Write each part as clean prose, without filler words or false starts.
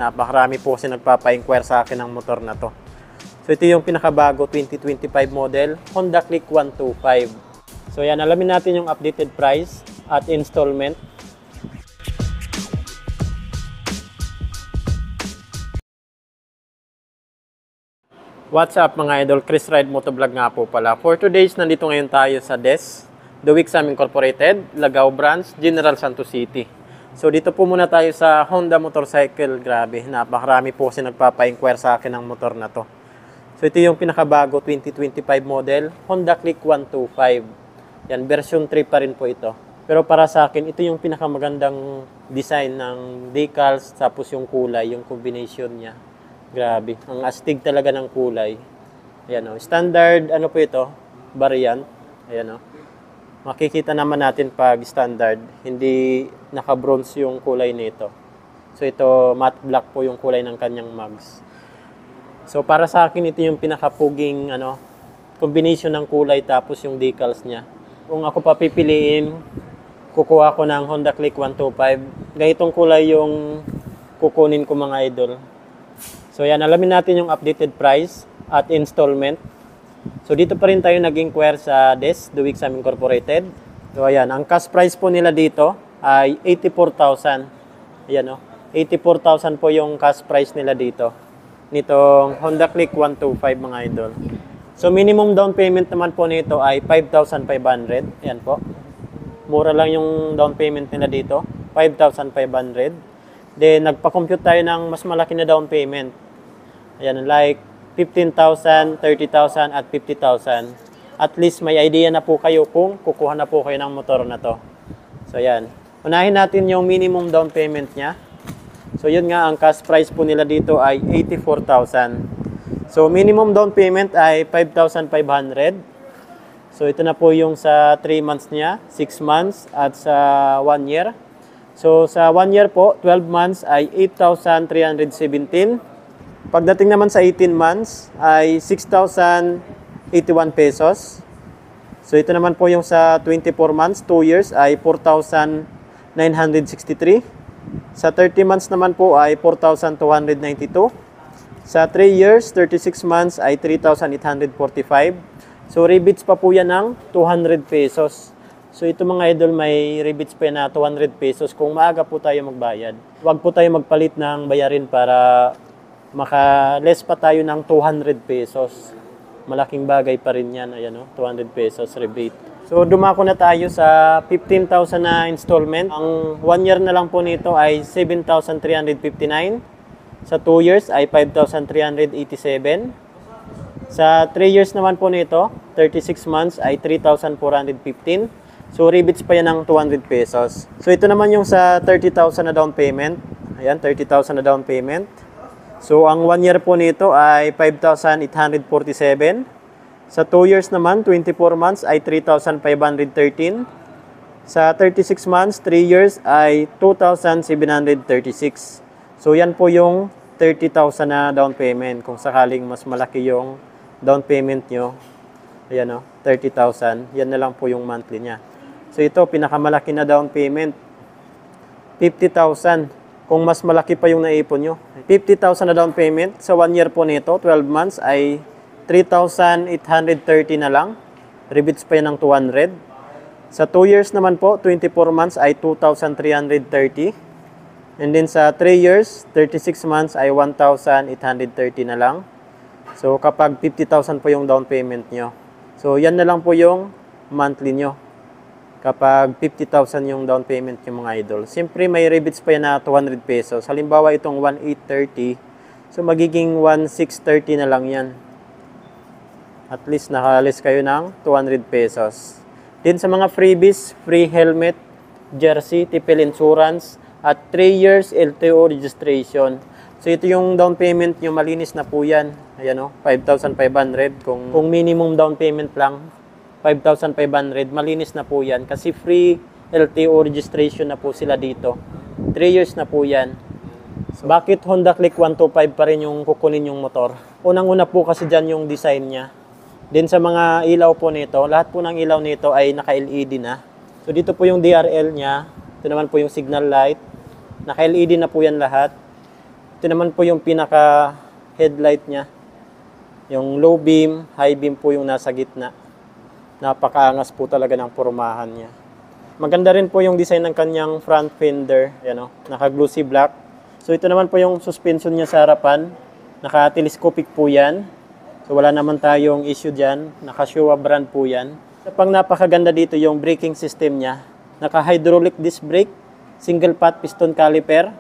Napakarami po kasi nagpapa-inquire sa akin ng motor na to. So ito yung pinakabago 2025 model, Honda Click 125. So yan, alamin natin yung updated price at installment. What's up mga idol, Chris Ride Motovlog nga po pala. For today's, nandito ngayon tayo sa DES, The Wixam Incorporated, Lagao Branch, General Santos City. So dito po muna tayo sa Honda Motorcycle. Grabe, napakarami po kasi nagpapa-inquire sa akin ng motor na to. So ito yung pinakabago 2025 model, Honda Click 125. Yan, version 3 pa rin po ito. Pero para sa akin, ito yung pinakamagandang design ng decals, tapos yung kulay, yung combination niya. Grabe, ang astig talaga ng kulay. Ayan o, standard, ano po ito? Variant. Ayan o. Makikita naman natin pag standard, hindi naka-bronze yung kulay nito. So ito, matte black po yung kulay ng kanyang mags. So para sa akin, ito yung pinakapuging combination ng kulay tapos yung decals niya. Kung ako pa pipiliin, kukuha ko ng Honda Click 125. Ganitong kulay yung kukunin ko mga idol. So yan, alamin natin yung updated price at installment. So dito pa rin tayo nag-inquire sa DES, The Wixam Incorporated. So ayan, ang cash price po nila dito ay 84,000. Ayan o, 84,000 po yung cash price nila dito. Nitong Honda Click 125 mga idol. So minimum down payment naman po nito ay 5,500. Ayan po. Mura lang yung down payment nila dito, 5,500. Then nagpa-compute tayo ng mas malaki na down payment. Ayan, like 15,000, 30,000 at 50,000. At least may idea na po kayo kung kukuha na po kayo ng motor na to. So ayan, unahin natin yung minimum down payment niya. So yun nga, ang cash price po nila dito ay 84,000. So minimum down payment ay 5,500. So ito na po yung sa 3 months niya, 6 months at sa 1 year. So sa 1 year po, 12 months ay 8,317. Pagdating naman sa 18 months ay 6,081 pesos. So ito naman po yung sa 24 months, 2 years ay 4,963. Sa 30 months naman po ay 4,292. Sa 3 years, 36 months ay 3,845. So rebates pa po yan ng 200 pesos. So ito mga idol, may rebates pa na 200 pesos kung maaga po tayo magbayad. Huwag po tayo magpalit ng bayarin para maka-less pa tayo ng 200 pesos. Malaking bagay pa rin yan. Ayan o, 200 pesos rebate. So dumako na tayo sa 15,000 na installment. Ang 1 year na lang po nito ay 7,359. Sa 2 years ay 5,387. Sa 3 years naman po nito, 36 months ay 3,415. So rebates pa yan ng 200 pesos. So ito naman yung sa 30,000 na down payment. Ayan, 30,000 na down payment. So ang 1 year po nito ay 5,847. Sa 2 years naman, 24 months ay 3,513. Sa 36 months, 3 years ay 2,736. So yan po yung 30,000 na down payment. Kung sakaling mas malaki yung down payment nyo, ayan o, 30,000. Yan na lang po yung monthly niya. So ito, pinakamalaki na down payment, 50,000. Kung mas malaki pa yung naipon nyo. 50,000 na down payment. Sa 1 year po nito, 12 months ay 3,830 na lang. Rebates pa yan ng 200. Sa 2 years naman po, 24 months ay 2,330. And then sa 3 years, 36 months ay 1,830 na lang. So kapag 50,000 po yung down payment nyo. So yan na lang po yung monthly nyo. Kapag 50,000 yung down payment yung mga idol. Siyempre may rebates pa yan na 200 pesos. Halimbawa itong 1,830. So magiging 1,630 na lang yan. At least nakalis kayo ng 200 pesos. Din sa mga freebies, free helmet, jersey, tipil insurance, at 3 years LTO registration. So ito yung down payment nyo, malinis na po yan. Ayan o, 5,500. Kung minimum down payment lang, 5,500, malinis na po yan. Kasi free LTO registration na po sila dito. 3 years na po yan. So, bakit Honda Click 125 pa rin yung kukunin yung motor? Unang-una po kasi dyan yung design niya. Din sa mga ilaw po nito, lahat po ng ilaw nito ay naka-LED na. So dito po yung DRL niya. Ito naman po yung signal light. Naka-LED na po yan lahat. Ito Ito naman po yung pinaka headlight niya. Yung low beam, high beam po yung nasa gitna. Napakaangas po talaga ng pormahan niya. Maganda rin po yung design ng kanyang front fender. Yan o, naka-glossy black. So ito naman po yung suspension niya sa harapan. Naka-telescopic po yan. So wala naman tayong issue dyan. Naka-Showa brand po yan. Sa pang napakaganda dito yung braking system niya. Naka-hydraulic disc brake, single pot piston caliper.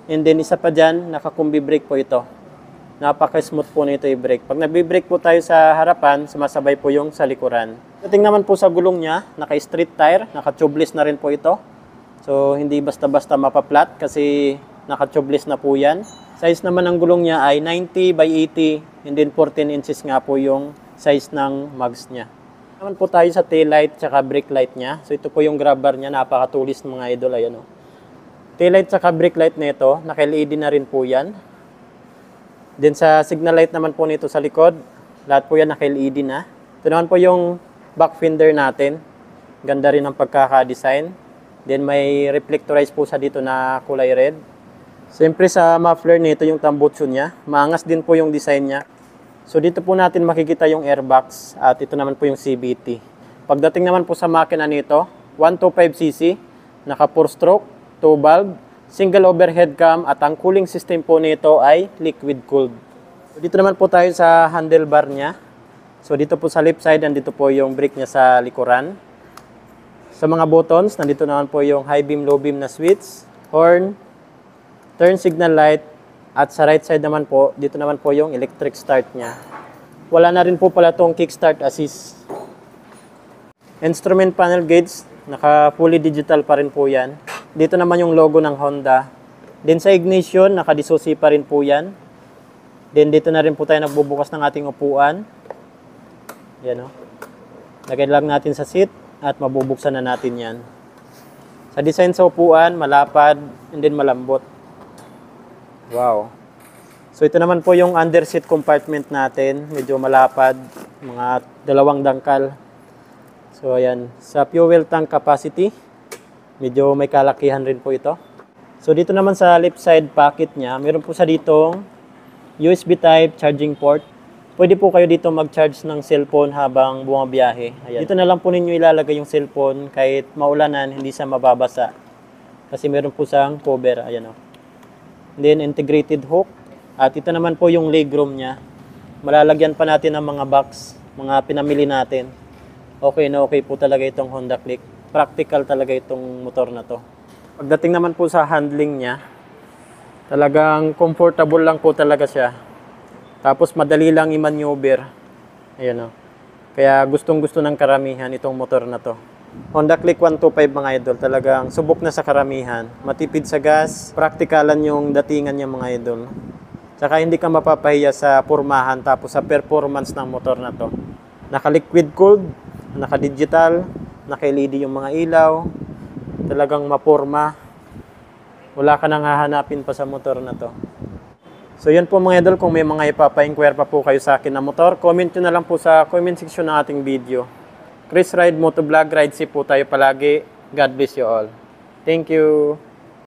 And then isa pa dyan, naka-combi brake po ito. Napaka-smooth po nito i-brake. Pag nabibrake po tayo sa harapan, sumasabay po yung sa likuran. Dating naman po sa gulong niya, naka-street tire, naka-tubeless na rin po ito. So, hindi basta-basta mapaplat kasi naka-tubeless na po yan. Size naman ng gulong niya ay 90 by 80 and then 14 inches nga po yung size ng mags niya. Naman po tayo sa tail light at brake light niya. So, ito po yung grab bar niya, napakatulis mga idol. Ayan o. Tail light at brake light nito, naka-LED na rin po yan. Then sa signal light naman po nito sa likod, lahat po yan naka-LED na. Ito naman po yung back fender natin. Ganda rin ang pagkaka-design. Then may reflectorize po sa dito na kulay red. Siyempre sa muffler nito yung tambutso niya. Maangas din po yung design niya. So dito po natin makikita yung airbox at ito naman po yung CVT. Pagdating naman po sa makina nito, 125cc, naka 4-stroke, 2 valve, single overhead cam at ang cooling system po nito ay liquid cooled. So, dito naman po tayo sa handlebar niya. So dito po sa left side, nandito po yung brake niya sa likuran. Sa mga buttons, nandito naman po yung high beam, low beam na switch, horn, turn signal light, at sa right side naman po, dito naman po yung electric start niya. Wala na rin po pala itong kickstart assist. Instrument panel gauge, naka fully digital pa rin po yan. Dito naman yung logo ng Honda. Then sa ignition, naka-disusi pa rin po yan. Then dito na rin po tayo nagbubukas ng ating upuan. Yan o. Lagay lang natin sa seat at mabubuksan na natin yan. Sa design sa upuan, malapad and then malambot. Wow. So ito naman po yung under seat compartment natin. Medyo malapad, mga 2 dangkal. So ayan, sa fuel tank capacity, medyo may kalakihan rin po ito. So dito naman sa left side pocket niya, meron po sa ditong USB type charging port. Pwede po kayo dito mag-charge ng cellphone habang bumabiyahe. Ayan. Dito na lang po ninyo ilalagay yung cellphone kahit maulanan, hindi siya mababasa. Kasi meron po siyang cover. Ayan o. Then integrated hook. At ito naman po yung legroom niya. Malalagyan pa natin ng mga box, mga pinamili natin. Okay na okay po talaga itong Honda Click. Practical talaga itong motor na to. Pagdating naman po sa handling niya, talagang comfortable lang po talaga siya. Tapos madali lang i-maneuver. Ayan o. Kaya gustong-gusto ng karamihan itong motor na to. Honda Click 125 mga idol, talagang subok na sa karamihan. Matipid sa gas, praktikalan yung datingan niya mga idol. Tsaka hindi ka mapapahiya sa pormahan tapos sa performance ng motor na to. Naka-liquid cooled, naka-digital, naka-LED yung mga ilaw. Talagang maporma. Wala ka nang hahanapin pa sa motor na to. So yan po mga idol, kung may mga ipapa-inquire pa po kayo sa akin na motor, comment nyo na lang po sa comment section ng ating video. Chris Ride Motovlog, ride safe po tayo palagi. God bless you all. Thank you.